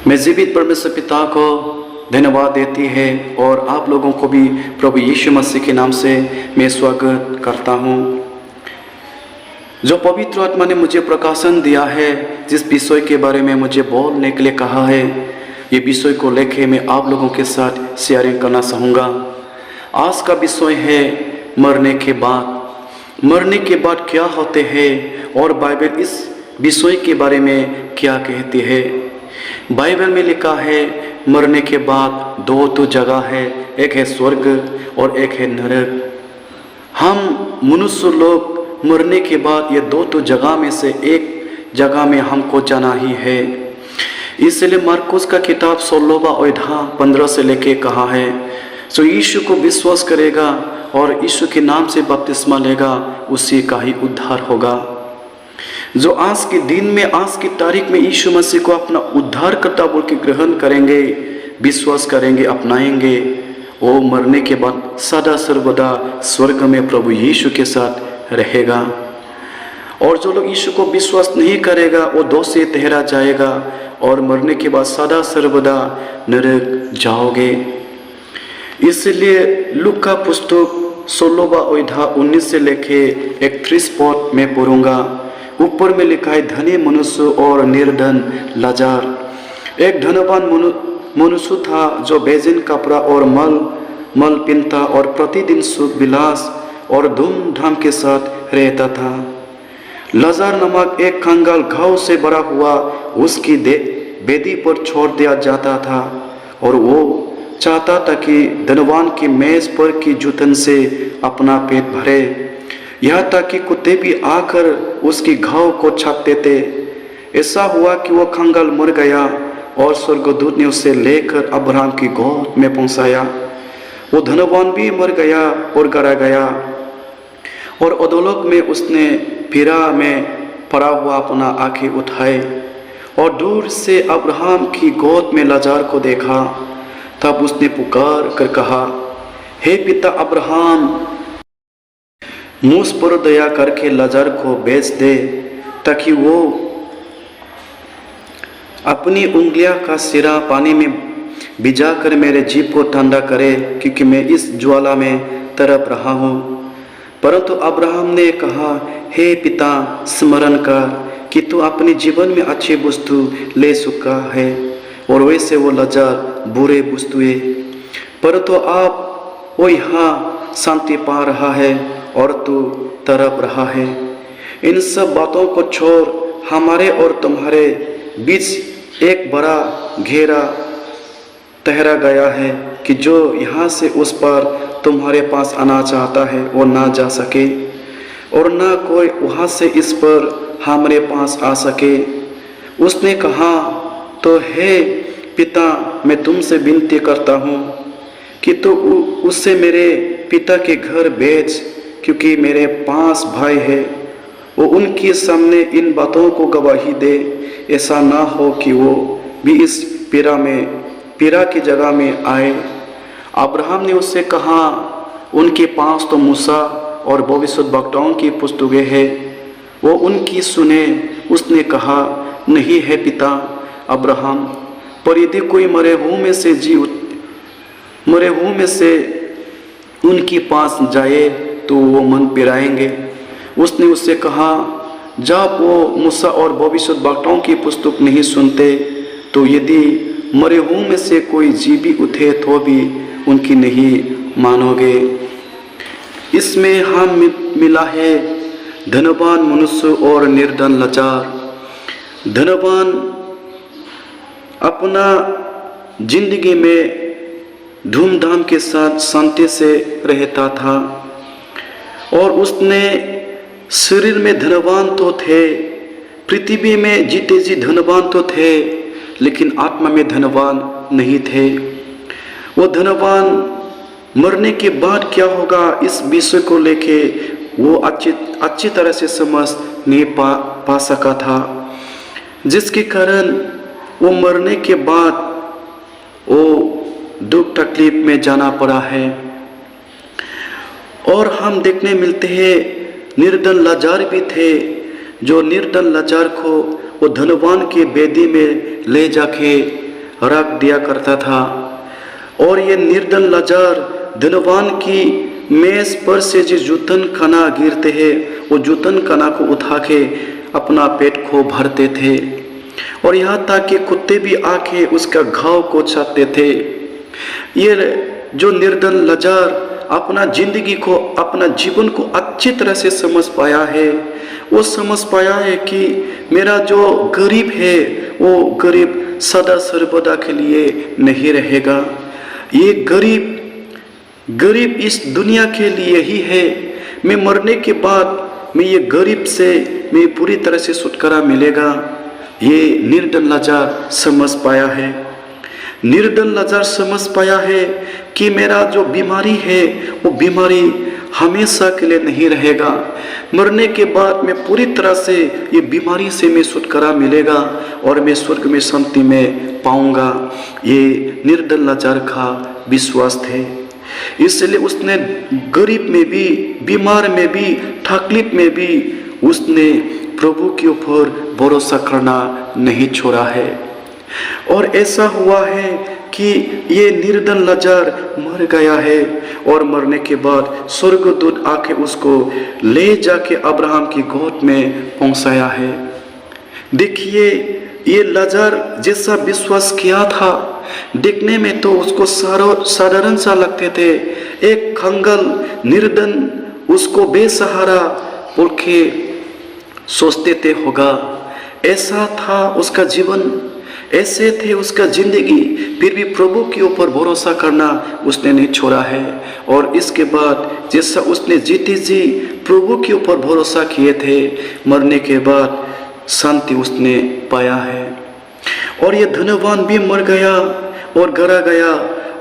मैं जीवित परमेश्वर पिता को धन्यवाद देती है और आप लोगों को भी प्रभु यीशु मसीह के नाम से मैं स्वागत करता हूँ। जो पवित्र आत्मा ने मुझे प्रकाशन दिया है, जिस विषय के बारे में मुझे बोलने के लिए कहा है, ये विषय को लेके मैं आप लोगों के साथ शेयरिंग करना चाहूँगा। आज का विषय है मरने के बाद। मरने के बाद क्या होते हैं और बाइबल इस विषय के बारे में क्या कहती है। बाइबल में लिखा है मरने के बाद दो तो जगह है, एक है स्वर्ग और एक है नरक। हम मनुष्य लोग मरने के बाद ये दो तो जगह में से एक जगह में हमको जाना ही है। इसलिए मरकुस का किताब 16वां अध्याय 15 से लेके कहा है, सो यीशु को विश्वास करेगा और यीशु के नाम से बपतिस्मा लेगा, उसी का ही उद्धार होगा। जो आज के दिन में, आज की तारीख में यीशु मसीह को अपना उद्धारकर्ता बोल के ग्रहण करेंगे, विश्वास करेंगे, अपनाएंगे, वो मरने के बाद सदा सर्वदा स्वर्ग में प्रभु यीशु के साथ रहेगा। और जो लोग यीशु को विश्वास नहीं करेगा वो दोषी ठहरा जाएगा और मरने के बाद सदा सर्वदा नरक जाओगे। इसलिए लूका का पुस्तक 16वां अध्याय 19 से लेके 31 पद में पढ़ूंगा। ऊपर में लिखा है, धनी मनुष्य और निर्धन लाज़र। एक धनवान मनुष्य था जो बेजिन कपड़ा और मल पिनता और प्रतिदिन सुख विलास और धूमधाम के साथ रहता था। लाज़र नामक एक कंगाल घाव से भरा हुआ उसकी बेदी पर छोड़ दिया जाता था और वो चाहता था कि धनवान की मेज पर की जूतन से अपना पेट भरे। यहाँ तक कि कुत्ते भी आकर उसकी घाव को छापते थे। ऐसा हुआ कि वो कंगाल मर गया और स्वर्गदूत ने उसे लेकर अब्राहम की गोद में पहुंचाया। वो धनवान भी मर गया और गड़ा गया और अधोलोक में उसने पीड़ा में पड़ा हुआ अपना आंखें उठाए और दूर से अब्राहम की गोद में लाज़र को देखा। तब उसने पुकार कर कहा, हे पिता अब्राहम, मुझ पर दया करके लाज़र को भेज दे ताकि वो अपनी उंगलियां का सिरा पानी में भिजाकर मेरे जीभ को ठंडा करे, क्योंकि मैं इस ज्वाला में तड़प रहा हूँ। परंतु अब्राहम ने कहा, हे पिता, स्मरण कर कि तू अपने जीवन में अच्छी वस्तु ले चुका है और वैसे वो लाज़र बुरे वस्तुएं, परंतु आप वो यहाँ शांति पा रहा है और तू तड़प रहा है। इन सब बातों को छोड़ हमारे और तुम्हारे बीच एक बड़ा घेरा ठहरा गया है कि जो यहाँ से उस पर तुम्हारे पास आना चाहता है वो ना जा सके और ना कोई वहाँ से इस पर हमारे पास आ सके। उसने कहा, तो हे पिता, मैं तुमसे विनती करता हूँ कि तू उससे मेरे पिता के घर भेज, क्योंकि मेरे 5 भाई हैं। वो उनके सामने इन बातों को गवाही दे, ऐसा ना हो कि वो भी इस पीड़ा की जगह में आए। अब्राहम ने उससे कहा, उनके पास तो मूसा और भविष्यद्वक्ताओं की पुस्तकें हैं, वो उनकी सुने। उसने कहा, नहीं है पिता अब्राहम, पर यदि कोई मरे हुओं में से उनके पास जाए तो वो मन पिराएंगे। उसने उससे कहा, जब वो मूसा और भविष्यद्वक्ताओं की पुस्तक नहीं सुनते तो यदि मरे हुओं में से कोई जी भी उठे तो भी उनकी नहीं मानोगे। इसमें हम मिला है धनवान मनुष्य और निर्धन लाज़र। धनवान अपना जिंदगी में धूमधाम के साथ शांति से रहता था और उसने शरीर में धनवान तो थे, पृथ्वी में जीते जी धनवान तो थे, लेकिन आत्मा में धनवान नहीं थे। वो धनवान मरने के बाद क्या होगा, इस विषय को लेके वो अच्छी तरह से समझ नहीं पा सका था, जिसके कारण वो मरने के बाद वो दुख तकलीफ में जाना पड़ा है। और हम देखने मिलते हैं निर्धन लाज़र भी थे, जो निर्धन लाज़र को वो धनवान के बेदी में ले जाके रख दिया करता था। और ये निर्धन लाचार धनवान की मेज पर से जो जूतन खाना गिरते हैं, वो जूतन खाना को उठा के अपना पेट को भरते थे। और यहाँ तक कि कुत्ते भी आके उसका घाव को चाटते थे। ये जो निर्धन लाचार अपना जिंदगी को, अपना जीवन को अच्छी तरह से समझ पाया है। वो समझ पाया है कि मेरा जो गरीब है वो गरीब सदा सर्वदा के लिए नहीं रहेगा। ये गरीब इस दुनिया के लिए ही है। मैं मरने के बाद मैं ये गरीब से मैं पूरी तरह से छुटकारा मिलेगा। ये निर्धन लाचार समझ पाया है। निर्धन लाचार समझ पाया है कि मेरा जो बीमारी है वो बीमारी हमेशा के लिए नहीं रहेगा। मरने के बाद मैं पूरी तरह से ये बीमारी से मैं छुटकारा मिलेगा और मैं स्वर्ग में शांति में पाऊंगा। ये निर्धन लाचार का विश्वास थे। इसलिए उसने गरीब में भी, बीमार में भी, तकलीफ में भी उसने प्रभु के ऊपर भरोसा करना नहीं छोड़ा है। और ऐसा हुआ है कि ये निर्धन लाचार मर गया है और मरने के बाद स्वर्गदूत आके उसको ले जाके अब्राहम की गोद में पहुंचाया है। देखिए ये लाचार जैसा विश्वास किया था, देखने में तो उसको साधारण सा लगते थे। एक कंगाल निर्धन उसको बेसहारा बोल के सोचते थे होगा। ऐसा था उसका जीवन, ऐसे थे उसका जिंदगी, फिर भी प्रभु के ऊपर भरोसा करना उसने नहीं छोड़ा है। और इसके बाद जैसा उसने जीते जी प्रभु के ऊपर भरोसा किए थे, मरने के बाद शांति उसने पाया है। और ये धनवान भी मर गया और गरा गया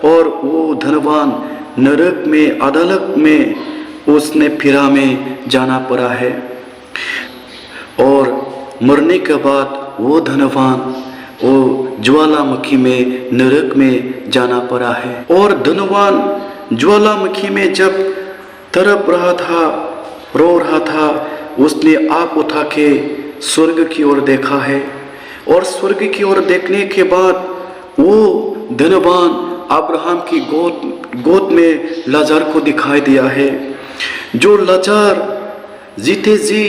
और वो धनवान नरक में, अदालत में उसने फिरा में जाना पड़ा है। और मरने के बाद वो धनवान वो ज्वालामुखी में, नरक में जाना पड़ा है। और धनवान ज्वालामुखी में जब तड़प रहा था, रो रहा था, उसने आँख उठा के स्वर्ग की ओर देखा है। और स्वर्ग की ओर देखने के बाद वो धनवान अब्राहम की गोद में लाचार को दिखाई दिया है। जो लाचार जीते जी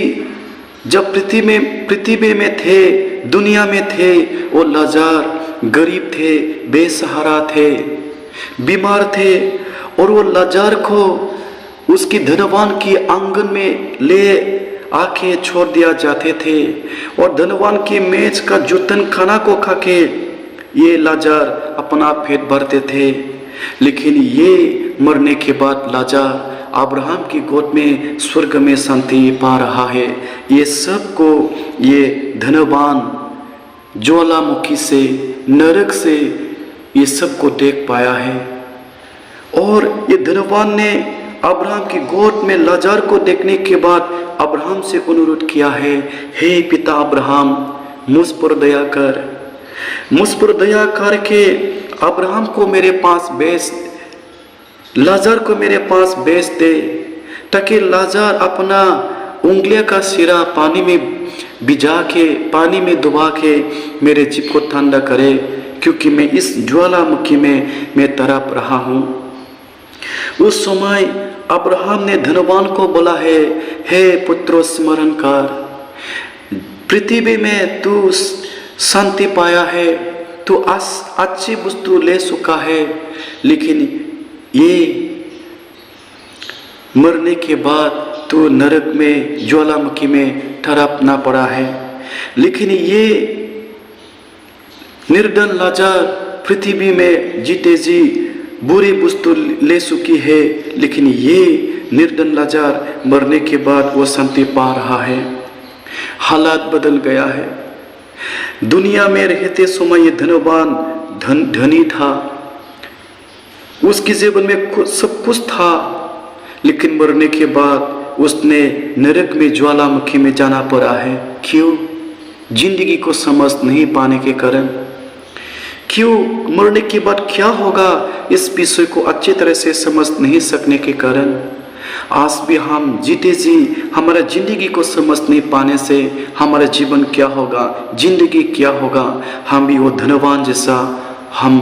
जब पृथ्वी में थे, दुनिया में थे, वो लाचार गरीब थे, बेसहारा थे, बीमार थे। और वो लाचार को उसकी धनवान की आंगन में ले आके छोड़ दिया जाते थे। और धनवान की मेज का जूतन खाना को खाके ये लाचार अपना पेट भरते थे। लेकिन ये मरने के बाद लाचार अब्राहम की गोद में स्वर्ग में शांति पा रहा है। ये सब को ये धनवान ज्वालामुखी से, नरक से ये सब को देख पाया है। और ये धनवान ने अब्राहम की गोद में लाचार को देखने के बाद अब्राहम से अनुरोध किया है, हे पिता अब्राहम, मुझ पर दया कर, मुझ पर दया करके अब्राहम को मेरे पास भेज, लाचार को मेरे पास भेज दे, ताकि लाचार अपना उंगलियों का सिरा पानी में भिजा के, पानी में डुबा के मेरे जीभ को ठंडा करे, क्योंकि मैं इस ज्वालामुखी में मैं तड़प रहा हूँ। उस समय अब्राहम ने धनवान को बोला है, हे पुत्रो स्मरण कर, पृथ्वी में तू शांति पाया है, तू अच्छी वस्तु ले चुका है, लेकिन ये मरने के बाद तू नरक में, ज्वालामुखी में तड़पना पड़ा है। लेकिन ये निर्धन लाचार पृथ्वी में जीते जी बुरी वस्तु ले चुकी है, लेकिन ये निर्धन लाचार मरने के बाद वो शांति पा रहा है। हालात बदल गया है। दुनिया में रहते समय ये धनवान धनी था, उसके जीवन में सब कुछ था, लेकिन मरने के बाद उसने नरक में, ज्वालामुखी में जाना पड़ा है। क्यों? जिंदगी को समझ नहीं पाने के कारण। क्यों? मरने के बाद क्या होगा इस विषय को अच्छी तरह से समझ नहीं सकने के कारण। आज भी हम जीते जी हमारा जिंदगी को समझ नहीं पाने से हमारा जीवन क्या होगा, जिंदगी क्या होगा, हम भी वो धनवान जैसा हम